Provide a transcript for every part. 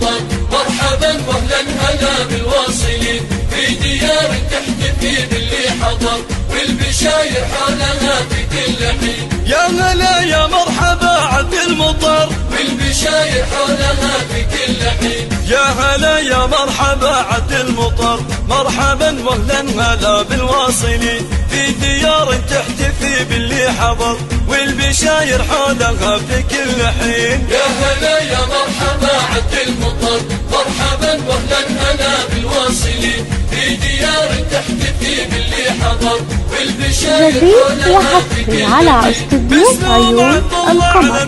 المطر، مرحبا واهلا هلا بالواصلين في ديار تحتفي باللي حضر، والبشاير حولها في كل حين. يا هلا يا مرحبا عبد المطر، والبشاير حولها في كل حين. يا هلا يا مرحبا عبد المطر، مرحبا واهلا هلا بالواصلين في ديار تحتفي باللي حضر، والبشاير حولها في كل حين. يا هلا يا مرحبا عبد المطر، مرحبا واهلا هلا بالواصلين في ديار تحتفي باللي حضر، والبشاير حولها في كل حين. على استوديو عيون القمر.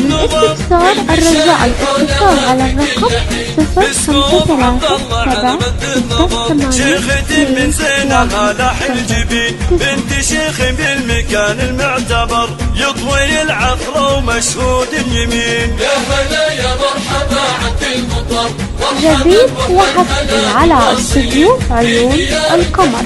للاستفسار الرجاء الاتصال على الرقم 0537 شيختي من زينها لاح الجبين، بنت شيخ بالمكان المعتبر، يطوي العفر ومشهود اليمين. يا هلا يا مرحبا عبد المطر، جديد وحصري على استوديو عيون القمر.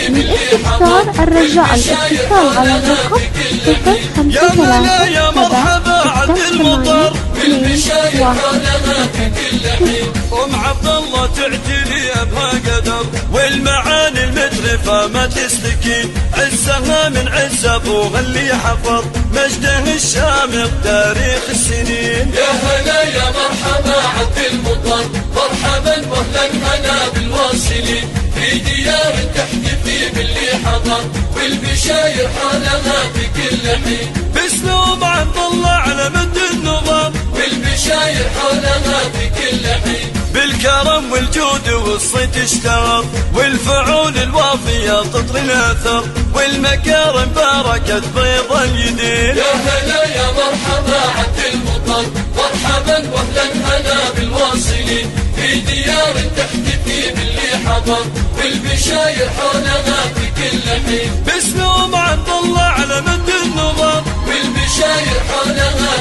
للاستفسار الرجاء الاتصال على الرقم 0537 يا مرحبا عبد المطر، والبشاير حولها في كل حين. ام عبد الله تعتلي ابها قدر، والمعاني المترفه ما تستكين، عزها من عز ابوها اللي حفظ، مجده الشامخ تاريخ السنين. يا هلا يا مرحبا عبد المطر، مرحبا واهلا هلا بالواصلين في ديار تحتفي باللي حضر، والبشاير حولها في كل حين. باسلوب عبد الله على مد النظام، والبشاير حولها في كل حين. بالكرم والجود والصيت اشتهر، والفعول الوافية تطري الاثر، والمكارم باركت بيض اليدين. يا هلا يا مرحبا عبد المطر، مرحبا واهلا هلا بالواصلين في ديار تحتفي باللي حضر، والبشاير حولها في كل حين. باسلوب عبد الله على مد النظام، والبشاير حولها